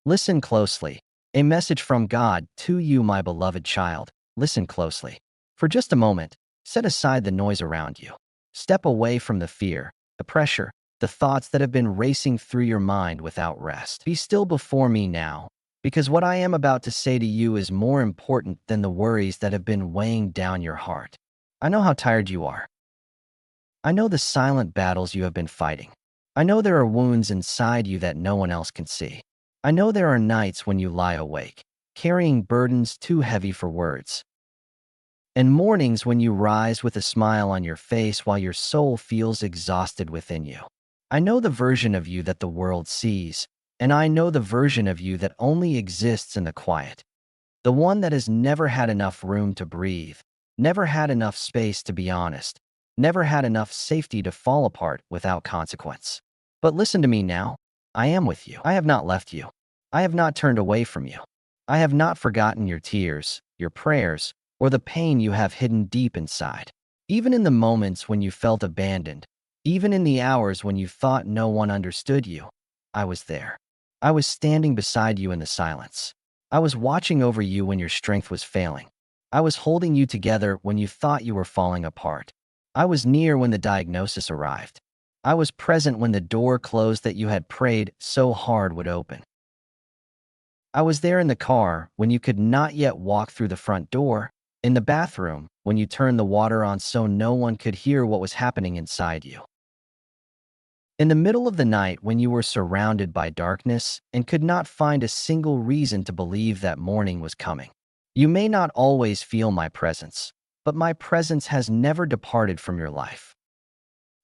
Listen closely. A message from God to you, my beloved child. Listen closely. For just a moment, set aside the noise around you. Step away from the fear, the pressure, the thoughts that have been racing through your mind without rest. Be still before me now, because what I am about to say to you is more important than the worries that have been weighing down your heart. I know how tired you are. I know the silent battles you have been fighting. I know there are wounds inside you that no one else can see. I know there are nights when you lie awake, carrying burdens too heavy for words, and mornings when you rise with a smile on your face while your soul feels exhausted within you. I know the version of you that the world sees, and I know the version of you that only exists in the quiet. The one that has never had enough room to breathe, never had enough space to be honest, never had enough safety to fall apart without consequence. But listen to me now. I am with you. I have not left you. I have not turned away from you. I have not forgotten your tears, your prayers, or the pain you have hidden deep inside. Even in the moments when you felt abandoned, even in the hours when you thought no one understood you, I was there. I was standing beside you in the silence. I was watching over you when your strength was failing. I was holding you together when you thought you were falling apart. I was near when the diagnosis arrived. I was present when the door closed that you had prayed so hard would open. I was there in the car when you could not yet walk through the front door, in the bathroom when you turned the water on so no one could hear what was happening inside you. In the middle of the night when you were surrounded by darkness and could not find a single reason to believe that morning was coming. You may not always feel my presence, but my presence has never departed from your life.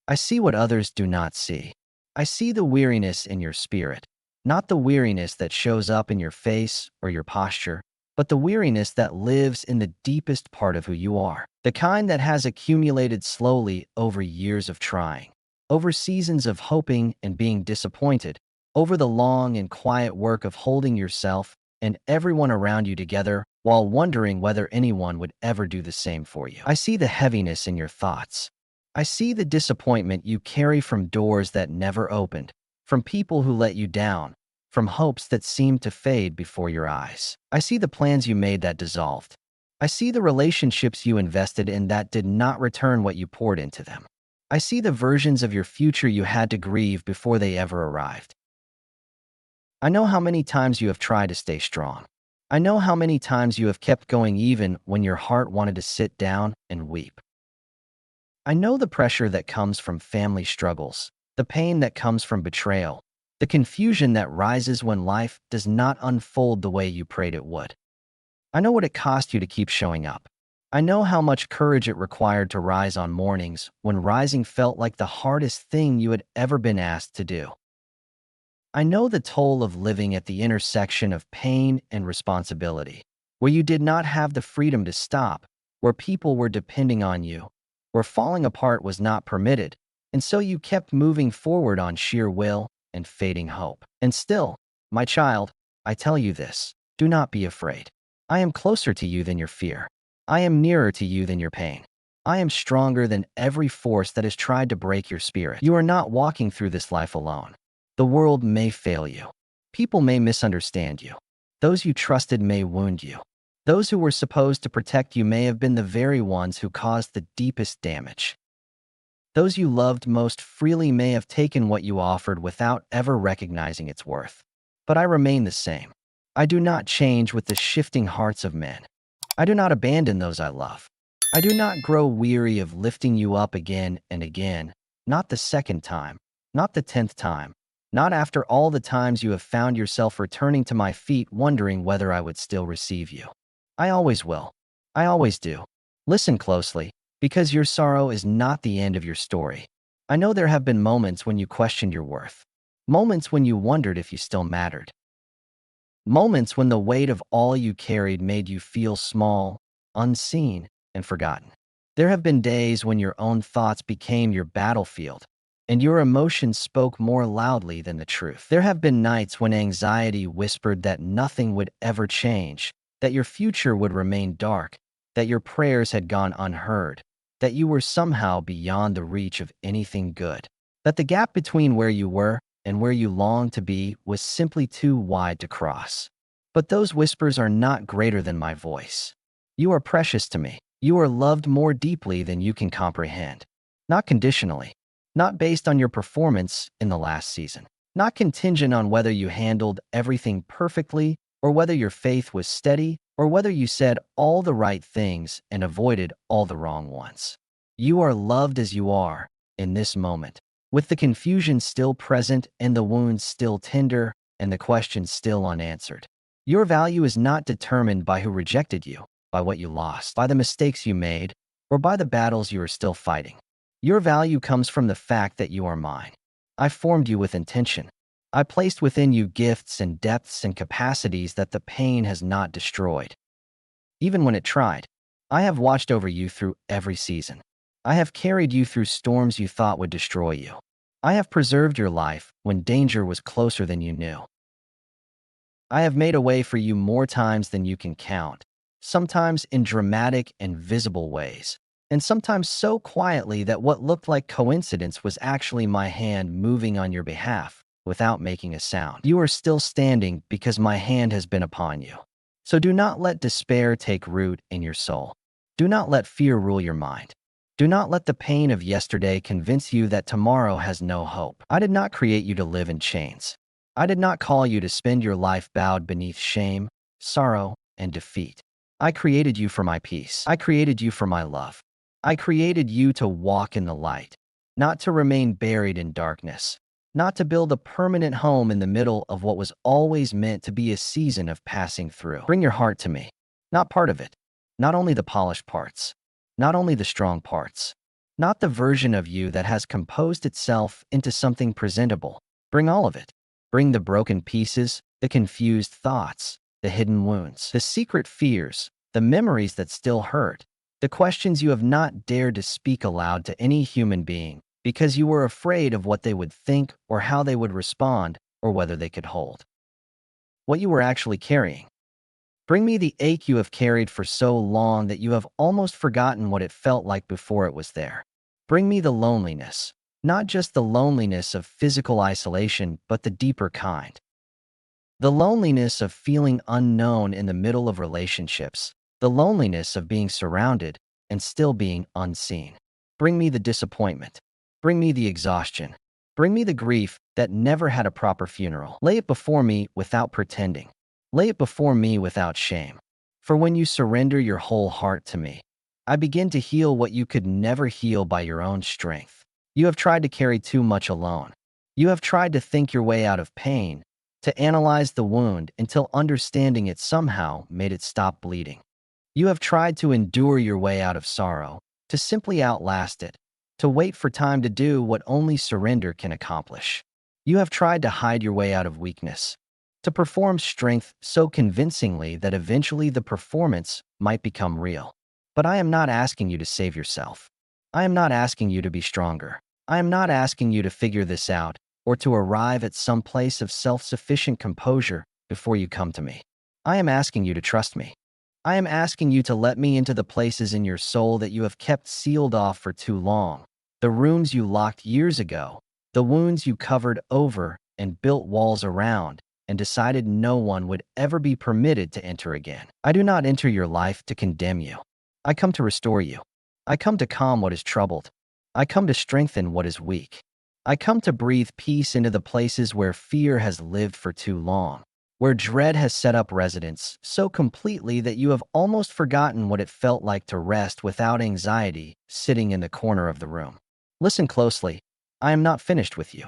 I see what others do not see. I see the weariness in your spirit, not the weariness that shows up in your face or your posture, but the weariness that lives in the deepest part of who you are, the kind that has accumulated slowly over years of trying, over seasons of hoping and being disappointed, over the long and quiet work of holding yourself and everyone around you together while wondering whether anyone would ever do the same for you. I see the heaviness in your thoughts. I see the disappointment you carry from doors that never opened, from people who let you down, from hopes that seemed to fade before your eyes. I see the plans you made that dissolved. I see the relationships you invested in that did not return what you poured into them. I see the versions of your future you had to grieve before they ever arrived. I know how many times you have tried to stay strong. I know how many times you have kept going even when your heart wanted to sit down and weep. I know the pressure that comes from family struggles, the pain that comes from betrayal, the confusion that rises when life does not unfold the way you prayed it would. I know what it cost you to keep showing up. I know how much courage it required to rise on mornings when rising felt like the hardest thing you had ever been asked to do. I know the toll of living at the intersection of pain and responsibility, where you did not have the freedom to stop, where people were depending on you, where falling apart was not permitted, and so you kept moving forward on sheer will and fading hope. And still, my child, I tell you this, do not be afraid. I am closer to you than your fear. I am nearer to you than your pain. I am stronger than every force that has tried to break your spirit. You are not walking through this life alone. The world may fail you. People may misunderstand you. Those you trusted may wound you. Those who were supposed to protect you may have been the very ones who caused the deepest damage. Those you loved most freely may have taken what you offered without ever recognizing its worth. But I remain the same. I do not change with the shifting hearts of men. I do not abandon those I love. I do not grow weary of lifting you up again and again, not the second time, not the 10th time, not after all the times you have found yourself returning to my feet wondering whether I would still receive you. I always will. I always do. Listen closely, because your sorrow is not the end of your story. I know there have been moments when you questioned your worth, moments when you wondered if you still mattered, moments when the weight of all you carried made you feel small, unseen, and forgotten. There have been days when your own thoughts became your battlefield, and your emotions spoke more loudly than the truth. There have been nights when anxiety whispered that nothing would ever change, that your future would remain dark, that your prayers had gone unheard, that you were somehow beyond the reach of anything good, that the gap between where you were and where you longed to be was simply too wide to cross. But those whispers are not greater than my voice. You are precious to me. You are loved more deeply than you can comprehend. Not conditionally. Not based on your performance in the last season. Not contingent on whether you handled everything perfectly, or whether your faith was steady, or whether you said all the right things and avoided all the wrong ones. You are loved as you are, in this moment, with the confusion still present and the wounds still tender and the questions still unanswered. Your value is not determined by who rejected you, by what you lost, by the mistakes you made, or by the battles you are still fighting. Your value comes from the fact that you are mine. I formed you with intention. I placed within you gifts and depths and capacities that the pain has not destroyed. Even when it tried, I have watched over you through every season. I have carried you through storms you thought would destroy you. I have preserved your life when danger was closer than you knew. I have made a way for you more times than you can count, sometimes in dramatic and visible ways, and sometimes so quietly that what looked like coincidence was actually my hand moving on your behalf without making a sound. You are still standing because my hand has been upon you. So do not let despair take root in your soul. Do not let fear rule your mind. Do not let the pain of yesterday convince you that tomorrow has no hope. I did not create you to live in chains. I did not call you to spend your life bowed beneath shame, sorrow, and defeat. I created you for my peace. I created you for my love. I created you to walk in the light, not to remain buried in darkness, not to build a permanent home in the middle of what was always meant to be a season of passing through. Bring your heart to me, not part of it, not only the polished parts, not only the strong parts, not the version of you that has composed itself into something presentable. Bring all of it. Bring the broken pieces, the confused thoughts, the hidden wounds, the secret fears, the memories that still hurt, the questions you have not dared to speak aloud to any human being because you were afraid of what they would think or how they would respond or whether they could hold what you were actually carrying. Bring me the ache you have carried for so long that you have almost forgotten what it felt like before it was there. Bring me the loneliness, not just the loneliness of physical isolation, but the deeper kind. The loneliness of feeling unknown in the middle of relationships, the loneliness of being surrounded and still being unseen. Bring me the disappointment. Bring me the exhaustion. Bring me the grief that never had a proper funeral. Lay it before me without pretending. Lay it before me without shame. For when you surrender your whole heart to me, I begin to heal what you could never heal by your own strength. You have tried to carry too much alone. You have tried to think your way out of pain, to analyze the wound until understanding it somehow made it stop bleeding. You have tried to endure your way out of sorrow, to simply outlast it, to wait for time to do what only surrender can accomplish. You have tried to hide your way out of weakness, to perform strength so convincingly that eventually the performance might become real. But I am not asking you to save yourself. I am not asking you to be stronger. I am not asking you to figure this out or to arrive at some place of self-sufficient composure before you come to me. I am asking you to trust me. I am asking you to let me into the places in your soul that you have kept sealed off for too long, the rooms you locked years ago, the wounds you covered over and built walls around, and decided no one would ever be permitted to enter again. I do not enter your life to condemn you. I come to restore you. I come to calm what is troubled. I come to strengthen what is weak. I come to breathe peace into the places where fear has lived for too long, where dread has set up residence so completely that you have almost forgotten what it felt like to rest without anxiety sitting in the corner of the room. Listen closely. I am not finished with you.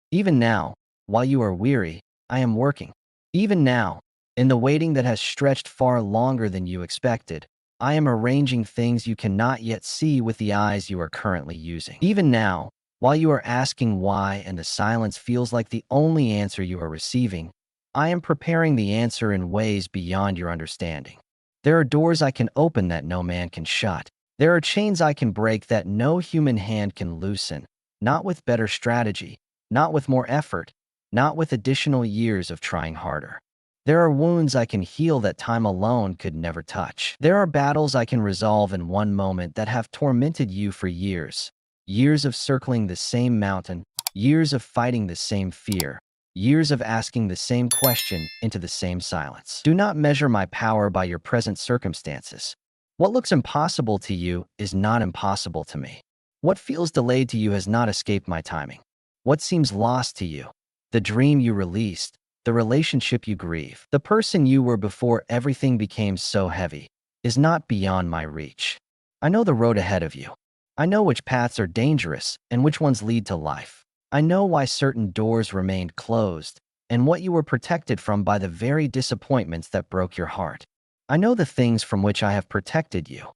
Even now, while you are weary, I am working. Even now, in the waiting that has stretched far longer than you expected, I am arranging things you cannot yet see with the eyes you are currently using. Even now, while you are asking why and the silence feels like the only answer you are receiving, I am preparing the answer in ways beyond your understanding. There are doors I can open that no man can shut. There are chains I can break that no human hand can loosen, not with better strategy, not with more effort, not with additional years of trying harder. There are wounds I can heal that time alone could never touch. There are battles I can resolve in one moment that have tormented you for years, years of circling the same mountain, Years of fighting the same fear. Years of asking the same question into the same silence. Do not measure my power by your present circumstances. What looks impossible to you is not impossible to me. What feels delayed to you has not escaped my timing. What seems lost to you, the dream you released, the relationship you grieve, the person you were before everything became so heavy, is not beyond my reach. I know the road ahead of you. I know which paths are dangerous and which ones lead to life. I know why certain doors remained closed and what you were protected from by the very disappointments that broke your heart. I know the things from which I have protected you.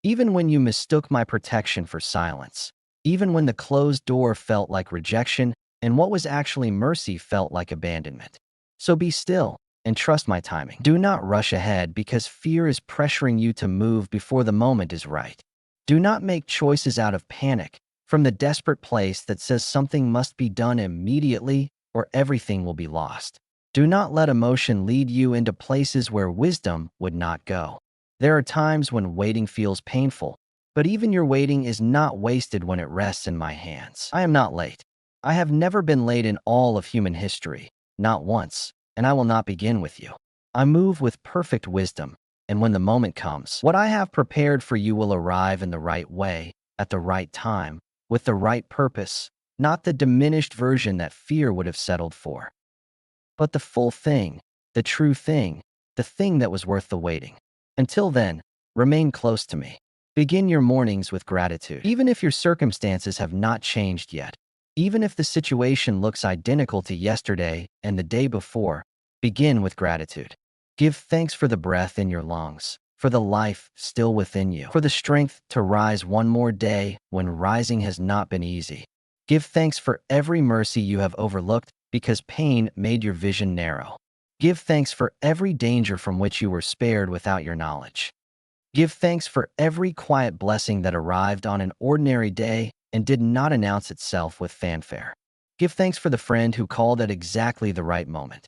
Even when you mistook my protection for silence, even when the closed door felt like rejection and what was actually mercy felt like abandonment. So be still and trust my timing. Do not rush ahead because fear is pressuring you to move before the moment is right. Do not make choices out of panic from the desperate place that says something must be done immediately or everything will be lost. Do not let emotion lead you into places where wisdom would not go. There are times when waiting feels painful, but even your waiting is not wasted when it rests in my hands. I am not late. I have never been late in all of human history, not once, and I will not begin with you. I move with perfect wisdom, and when the moment comes, what I have prepared for you will arrive in the right way, at the right time, with the right purpose, not the diminished version that fear would have settled for, but the full thing, the true thing, the thing that was worth the waiting. Until then, remain close to me. Begin your mornings with gratitude. Even if your circumstances have not changed yet, even if the situation looks identical to yesterday and the day before, begin with gratitude. Give thanks for the breath in your lungs, for the life still within you, for the strength to rise one more day when rising has not been easy. Give thanks for every mercy you have overlooked because pain made your vision narrow. Give thanks for every danger from which you were spared without your knowledge. Give thanks for every quiet blessing that arrived on an ordinary day and did not announce itself with fanfare. Give thanks for the friend who called at exactly the right moment.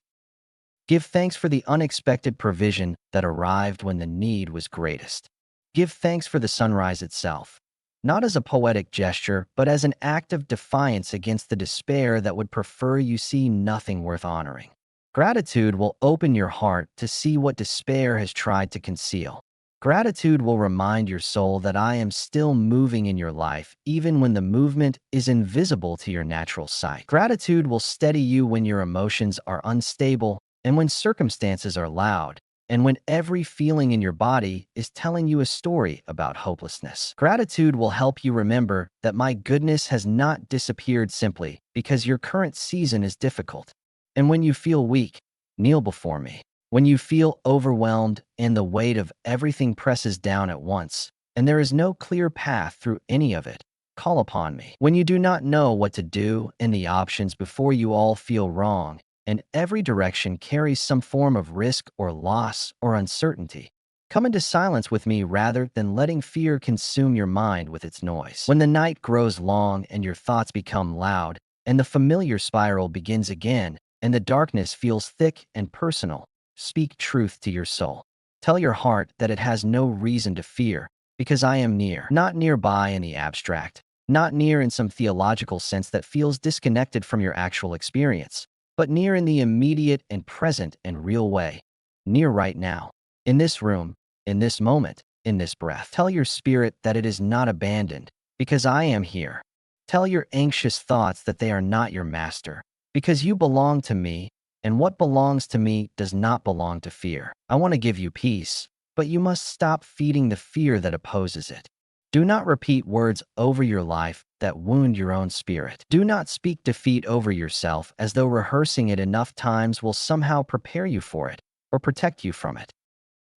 Give thanks for the unexpected provision that arrived when the need was greatest. Give thanks for the sunrise itself, not as a poetic gesture, but as an act of defiance against the despair that would prefer you see nothing worth honoring. Gratitude will open your heart to see what despair has tried to conceal. Gratitude will remind your soul that I am still moving in your life, even when the movement is invisible to your natural sight. Gratitude will steady you when your emotions are unstable and when circumstances are loud, and when every feeling in your body is telling you a story about hopelessness. Gratitude will help you remember that my goodness has not disappeared simply because your current season is difficult. And when you feel weak, kneel before me. When you feel overwhelmed and the weight of everything presses down at once, and there is no clear path through any of it, call upon me. When you do not know what to do and the options before you all feel wrong, and every direction carries some form of risk or loss or uncertainty, come into silence with me rather than letting fear consume your mind with its noise. When the night grows long and your thoughts become loud, and the familiar spiral begins again, and the darkness feels thick and personal, speak truth to your soul. Tell your heart that it has no reason to fear, because I am near. Not nearby in the abstract, not near in some theological sense that feels disconnected from your actual experience, but near in the immediate and present and real way. Near right now, in this room, in this moment, in this breath. Tell your spirit that it is not abandoned, because I am here. Tell your anxious thoughts that they are not your master, because you belong to me, and what belongs to me does not belong to fear. I want to give you peace, but you must stop feeding the fear that opposes it. Do not repeat words over your life that wound your own spirit. Do not speak defeat over yourself as though rehearsing it enough times will somehow prepare you for it or protect you from it.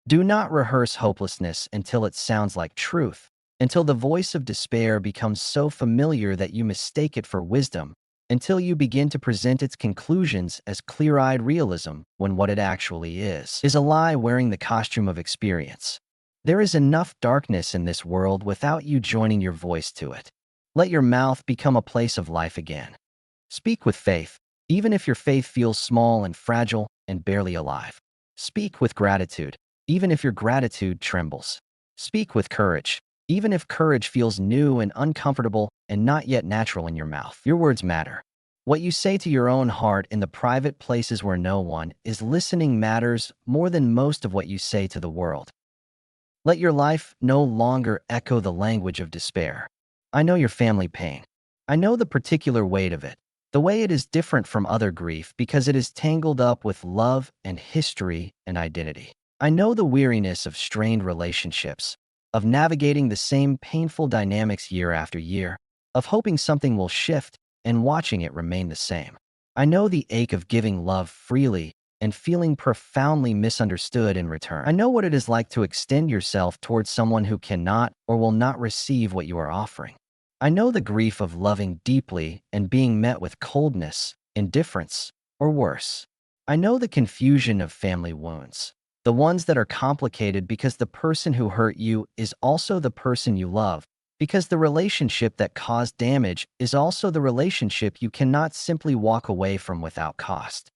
Do not rehearse hopelessness until it sounds like truth, until the voice of despair becomes so familiar that you mistake it for wisdom, until you begin to present its conclusions as clear-eyed realism when what it actually is a lie wearing the costume of experience. There is enough darkness in this world without you joining your voice to it. Let your mouth become a place of life again. Speak with faith, even if your faith feels small and fragile and barely alive. Speak with gratitude, even if your gratitude trembles. Speak with courage, Even if courage feels new and uncomfortable and not yet natural in your mouth, your words matter. What you say to your own heart in the private places where no one is listening matters more than most of what you say to the world. Let your life no longer echo the language of despair. I know your family pain. I know the particular weight of it, the way it is different from other grief because it is tangled up with love and history and identity. I know the weariness of strained relationships, of navigating the same painful dynamics year after year, of hoping something will shift and watching it remain the same. I know the ache of giving love freely and feeling profoundly misunderstood in return. I know what it is like to extend yourself towards someone who cannot or will not receive what you are offering. I know the grief of loving deeply and being met with coldness, indifference, or worse. I know the confusion of family wounds, the ones that are complicated because the person who hurt you is also the person you love, because the relationship that caused damage is also the relationship you cannot simply walk away from without cost.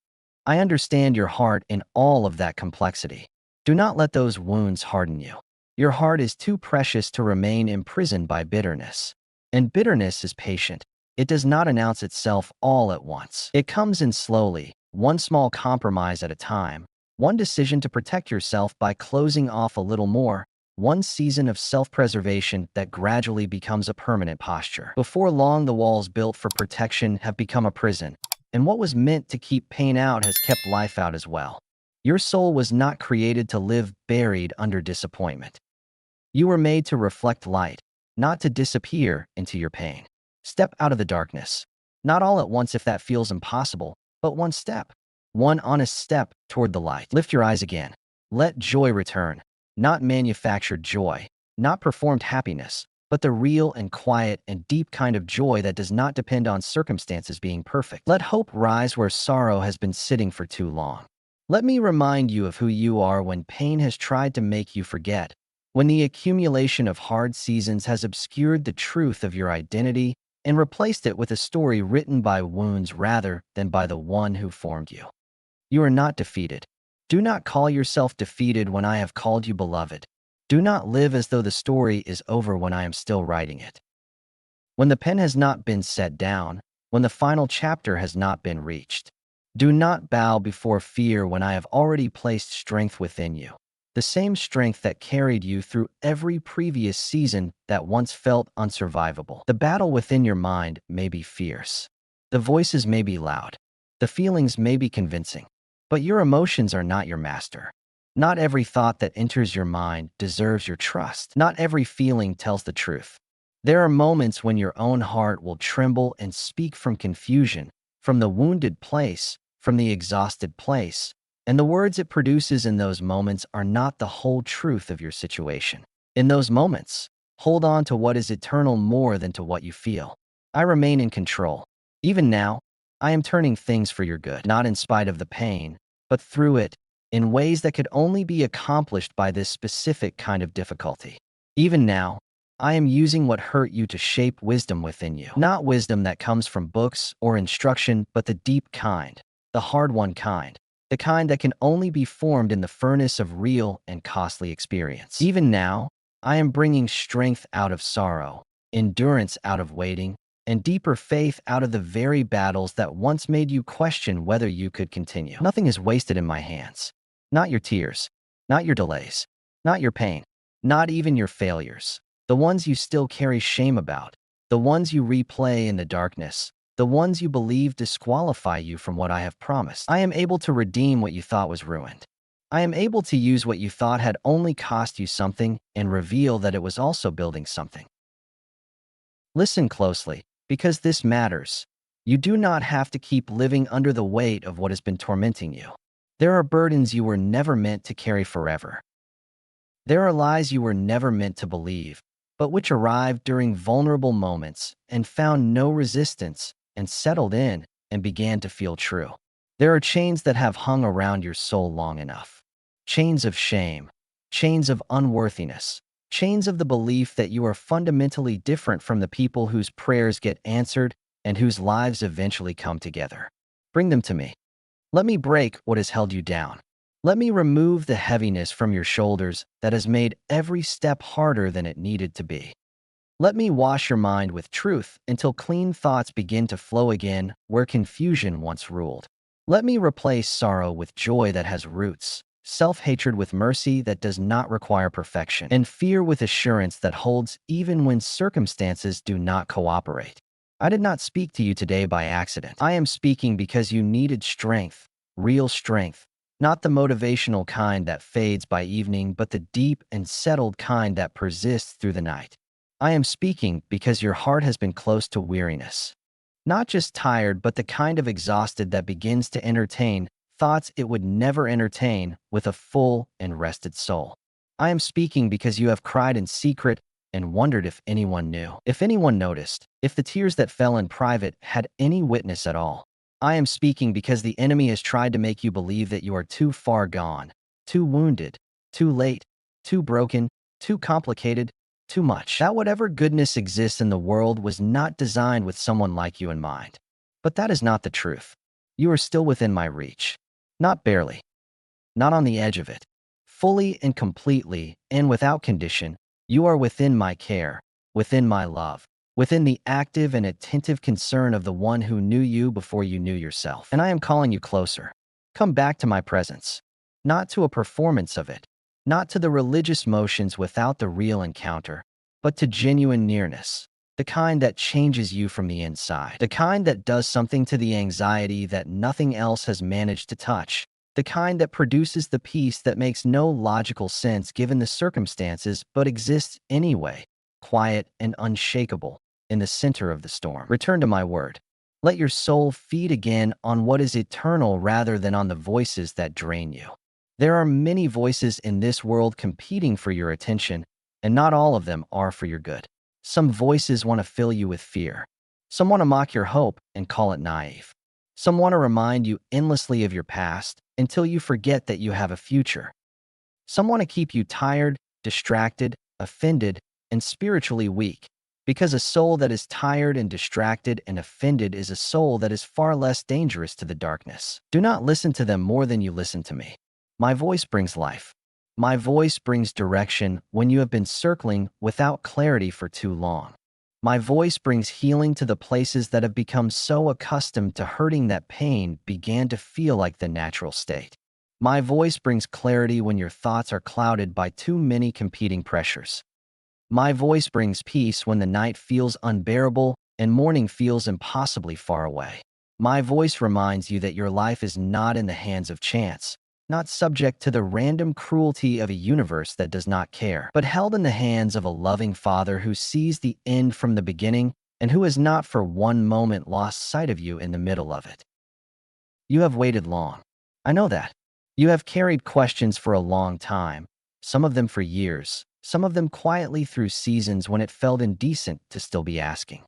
I understand your heart in all of that complexity. Do not let those wounds harden you. Your heart is too precious to remain imprisoned by bitterness. And bitterness is patient. It does not announce itself all at once. It comes in slowly, one small compromise at a time, one decision to protect yourself by closing off a little more, one season of self-preservation that gradually becomes a permanent posture. Before long, the walls built for protection have become a prison, and what was meant to keep pain out has kept life out as well. Your soul was not created to live buried under disappointment. You were made to reflect light, not to disappear into your pain. Step out of the darkness. Not all at once if that feels impossible, but one step. One honest step toward the light. Lift your eyes again. Let joy return. Not manufactured joy, not performed happiness, but the real and quiet and deep kind of joy that does not depend on circumstances being perfect. Let hope rise where sorrow has been sitting for too long. Let me remind you of who you are when pain has tried to make you forget, when the accumulation of hard seasons has obscured the truth of your identity and replaced it with a story written by wounds rather than by the one who formed you. You are not defeated. Do not call yourself defeated when I have called you beloved. Do not live as though the story is over when I am still writing it. When the pen has not been set down, when the final chapter has not been reached, do not bow before fear when I have already placed strength within you. The same strength that carried you through every previous season that once felt unsurvivable. The battle within your mind may be fierce. The voices may be loud. The feelings may be convincing. But your emotions are not your master. Not every thought that enters your mind deserves your trust. Not every feeling tells the truth. There are moments when your own heart will tremble and speak from confusion, from the wounded place, from the exhausted place, and the words it produces in those moments are not the whole truth of your situation. In those moments, hold on to what is eternal more than to what you feel. I remain in control. Even now, I am turning things for your good, not in spite of the pain, but through it, in ways that could only be accomplished by this specific kind of difficulty. Even now, I am using what hurt you to shape wisdom within you. Not wisdom that comes from books or instruction, but the deep kind, the hard-won kind, the kind that can only be formed in the furnace of real and costly experience. Even now, I am bringing strength out of sorrow, endurance out of waiting, and deeper faith out of the very battles that once made you question whether you could continue. Nothing is wasted in my hands. Not your tears, not your delays, not your pain, not even your failures. The ones you still carry shame about, the ones you replay in the darkness, the ones you believe disqualify you from what I have promised. I am able to redeem what you thought was ruined. I am able to use what you thought had only cost you something and reveal that it was also building something. Listen closely, because this matters. You do not have to keep living under the weight of what has been tormenting you. There are burdens you were never meant to carry forever. There are lies you were never meant to believe, but which arrived during vulnerable moments and found no resistance and settled in and began to feel true. There are chains that have hung around your soul long enough. Chains of shame, chains of unworthiness, chains of the belief that you are fundamentally different from the people whose prayers get answered and whose lives eventually come together. Bring them to me. Let me break what has held you down. Let me remove the heaviness from your shoulders that has made every step harder than it needed to be. Let me wash your mind with truth until clean thoughts begin to flow again where confusion once ruled. Let me replace sorrow with joy that has roots, self-hatred with mercy that does not require perfection, and fear with assurance that holds even when circumstances do not cooperate. I did not speak to you today by accident. I am speaking because you needed strength, real strength, not the motivational kind that fades by evening, but the deep and settled kind that persists through the night. I am speaking because your heart has been close to weariness. Not just tired, but the kind of exhausted that begins to entertain thoughts it would never entertain with a full and rested soul. I am speaking because you have cried in secret and wondered if anyone knew, if anyone noticed, if the tears that fell in private had any witness at all. I am speaking because the enemy has tried to make you believe that you are too far gone, too wounded, too late, too broken, too complicated, too much. That whatever goodness exists in the world was not designed with someone like you in mind. But that is not the truth. You are still within my reach. Not barely. Not on the edge of it. Fully and completely, and without condition, you are within my care, within my love, within the active and attentive concern of the one who knew you before you knew yourself. And I am calling you closer. Come back to my presence. Not to a performance of it, not to the religious motions without the real encounter, but to genuine nearness, the kind that changes you from the inside, the kind that does something to the anxiety that nothing else has managed to touch, the kind that produces the peace that makes no logical sense given the circumstances but exists anyway, quiet and unshakable, in the center of the storm. Return to my word. Let your soul feed again on what is eternal rather than on the voices that drain you. There are many voices in this world competing for your attention, and not all of them are for your good. Some voices want to fill you with fear. Some want to mock your hope and call it naive. Some want to remind you endlessly of your past until you forget that you have a future. Some want to keep you tired, distracted, offended, and spiritually weak, because a soul that is tired and distracted and offended is a soul that is far less dangerous to the darkness. Do not listen to them more than you listen to me. My voice brings life. My voice brings direction when you have been circling without clarity for too long. My voice brings healing to the places that have become so accustomed to hurting that pain began to feel like the natural state. My voice brings clarity when your thoughts are clouded by too many competing pressures. My voice brings peace when the night feels unbearable and morning feels impossibly far away. My voice reminds you that your life is not in the hands of chance, not subject to the random cruelty of a universe that does not care, but held in the hands of a loving Father who sees the end from the beginning and who has not for one moment lost sight of you in the middle of it. You have waited long. I know that. You have carried questions for a long time, some of them for years, some of them quietly through seasons when it felt indecent to still be asking.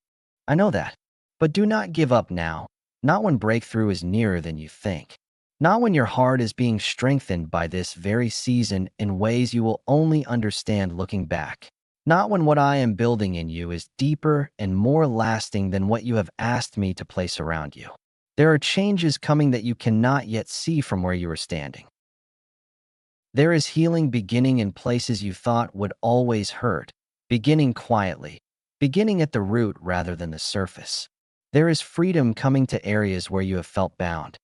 I know that. But do not give up now, not when breakthrough is nearer than you think. Not when your heart is being strengthened by this very season in ways you will only understand looking back. Not when what I am building in you is deeper and more lasting than what you have asked me to place around you. There are changes coming that you cannot yet see from where you are standing. There is healing beginning in places you thought would always hurt, beginning quietly, beginning at the root rather than the surface. There is freedom coming to areas where you have felt bound.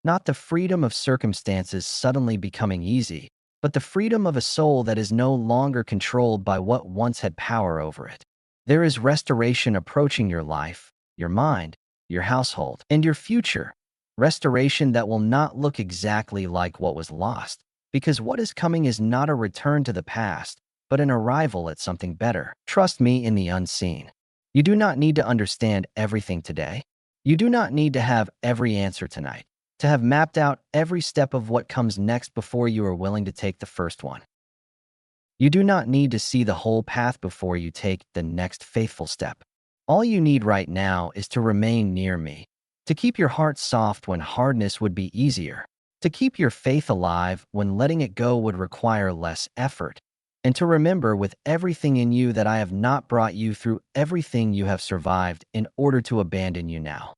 Not the freedom of circumstances suddenly becoming easy, but the freedom of a soul that is no longer controlled by what once had power over it. There is restoration approaching your life, your mind, your household, and your future. Restoration that will not look exactly like what was lost, because what is coming is not a return to the past, but an arrival at something better. Trust me in the unseen. You do not need to understand everything today. You do not need to have every answer tonight, to have mapped out every step of what comes next before you are willing to take the first one. You do not need to see the whole path before you take the next faithful step. All you need right now is to remain near me, to keep your heart soft when hardness would be easier, to keep your faith alive when letting it go would require less effort, and to remember with everything in you that I have not brought you through everything you have survived in order to abandon you now.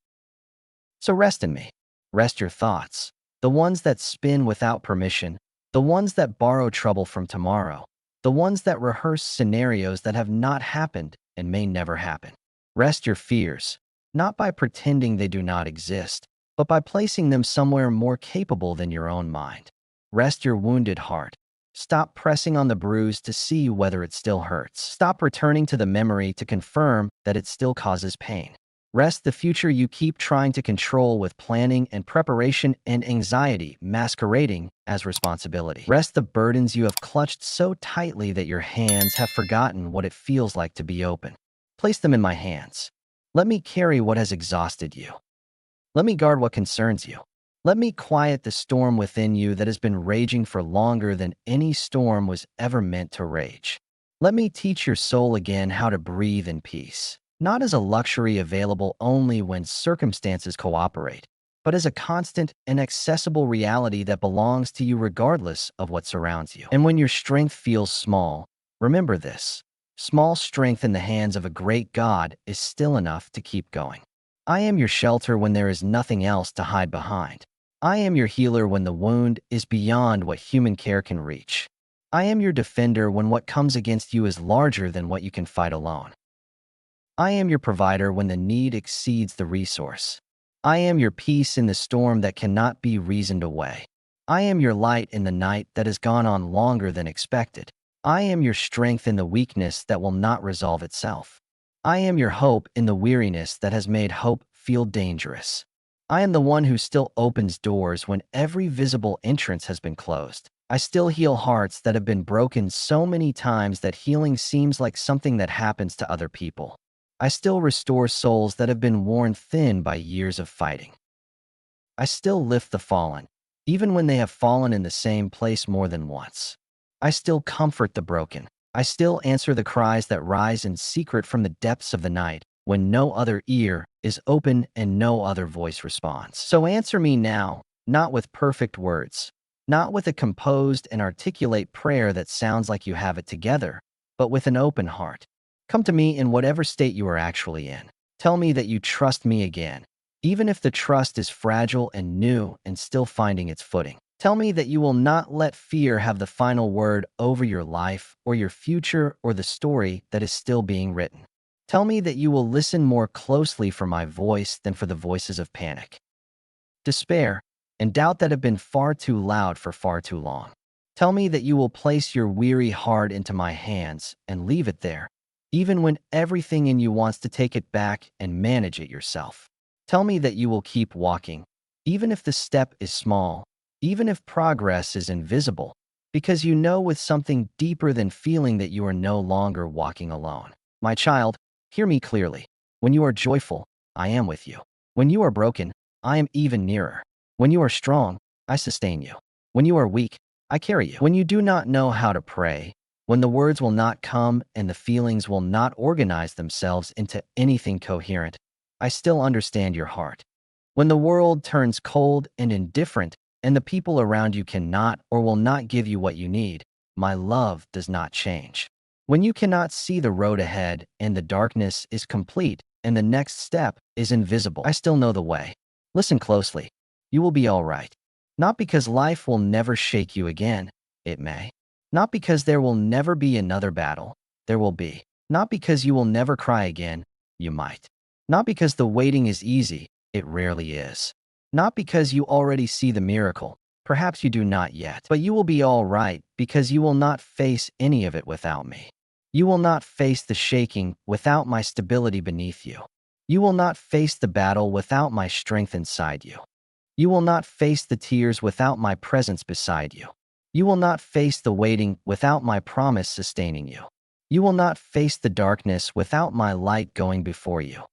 So rest in me. Rest your thoughts. the ones that spin without permission, the ones that borrow trouble from tomorrow, the ones that rehearse scenarios that have not happened and may never happen. Rest your fears, not by pretending they do not exist, but by placing them somewhere more capable than your own mind. Rest your wounded heart. Stop pressing on the bruise to see whether it still hurts. Stop returning to the memory to confirm that it still causes pain. Rest the future you keep trying to control with planning and preparation and anxiety masquerading as responsibility. Rest the burdens you have clutched so tightly that your hands have forgotten what it feels like to be open. Place them in my hands. Let me carry what has exhausted you. Let me guard what concerns you. Let me quiet the storm within you that has been raging for longer than any storm was ever meant to rage. Let me teach your soul again how to breathe in peace, not as a luxury available only when circumstances cooperate, but as a constant and accessible reality that belongs to you regardless of what surrounds you. And when your strength feels small, remember this: small strength in the hands of a great God is still enough to keep going. I am your shelter when there is nothing else to hide behind. I am your healer when the wound is beyond what human care can reach. I am your defender when what comes against you is larger than what you can fight alone. I am your provider when the need exceeds the resource. I am your peace in the storm that cannot be reasoned away. I am your light in the night that has gone on longer than expected. I am your strength in the weakness that will not resolve itself. I am your hope in the weariness that has made hope feel dangerous. I am the one who still opens doors when every visible entrance has been closed. I still heal hearts that have been broken so many times that healing seems like something that happens to other people. I still restore souls that have been worn thin by years of fighting. I still lift the fallen, even when they have fallen in the same place more than once. I still comfort the broken. I still answer the cries that rise in secret from the depths of the night when no other ear is open and no other voice responds. So answer me now, not with perfect words, not with a composed and articulate prayer that sounds like you have it together, but with an open heart. Come to me in whatever state you are actually in. Tell me that you trust me again, even if the trust is fragile and new and still finding its footing. Tell me that you will not let fear have the final word over your life or your future or the story that is still being written. Tell me that you will listen more closely for my voice than for the voices of panic, despair, and doubt that have been far too loud for far too long. Tell me that you will place your weary heart into my hands and leave it there, even when everything in you wants to take it back and manage it yourself. Tell me that you will keep walking, even if the step is small, even if progress is invisible, because you know with something deeper than feeling that you are no longer walking alone. My child, hear me clearly. When you are joyful, I am with you. When you are broken, I am even nearer. When you are strong, I sustain you. When you are weak, I carry you. When you do not know how to pray, when the words will not come and the feelings will not organize themselves into anything coherent, I still understand your heart. When the world turns cold and indifferent, and the people around you cannot or will not give you what you need, my love does not change. When you cannot see the road ahead and the darkness is complete and the next step is invisible, I still know the way. Listen closely. You will be all right. Not because life will never shake you again, it may. Not because there will never be another battle, there will be. Not because you will never cry again, you might. Not because the waiting is easy, it rarely is. Not because you already see the miracle, perhaps you do not yet, but you will be all right because you will not face any of it without me. You will not face the shaking without my stability beneath you. You will not face the battle without my strength inside you. You will not face the tears without my presence beside you. You will not face the waiting without my promise sustaining you. You will not face the darkness without my light going before you.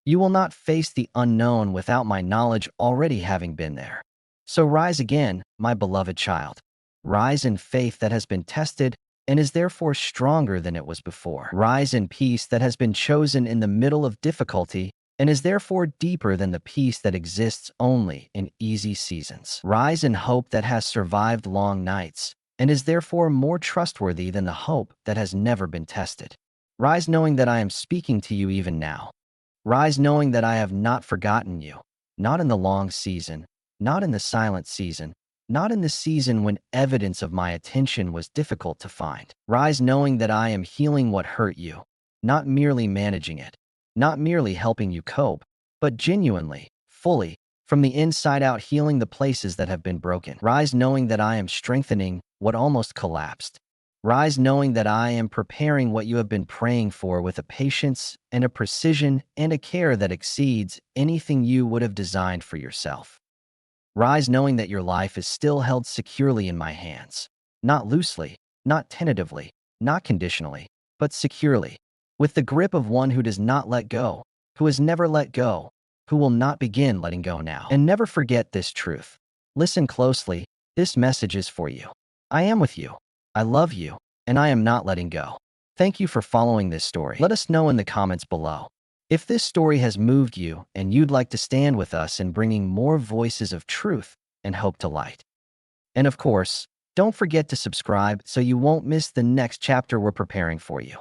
You will not face the unknown without my knowledge already having been there. So rise again, my beloved child. Rise in faith that has been tested and is therefore stronger than it was before. Rise in peace that has been chosen in the middle of difficulty and is therefore deeper than the peace that exists only in easy seasons. Rise in hope that has survived long nights and is therefore more trustworthy than the hope that has never been tested. Rise knowing that I am speaking to you even now. Rise knowing that I have not forgotten you, not in the long season, not in the silent season, not in the season when evidence of my attention was difficult to find. Rise knowing that I am healing what hurt you, not merely managing it, not merely helping you cope, but genuinely, fully, from the inside out healing the places that have been broken. Rise knowing that I am strengthening what almost collapsed. Rise knowing that I am preparing what you have been praying for with a patience and a precision and a care that exceeds anything you would have designed for yourself. Rise knowing that your life is still held securely in my hands. Not loosely, not tentatively, not conditionally, but securely, with the grip of one who does not let go, who has never let go, who will not begin letting go now. And never forget this truth. Listen closely, this message is for you. I am with you. I love you, and I am not letting go. Thank you for following this story. Let us know in the comments below. If this story has moved you and you'd like to stand with us in bringing more voices of truth and hope to light. And of course, don't forget to subscribe so you won't miss the next chapter we're preparing for you.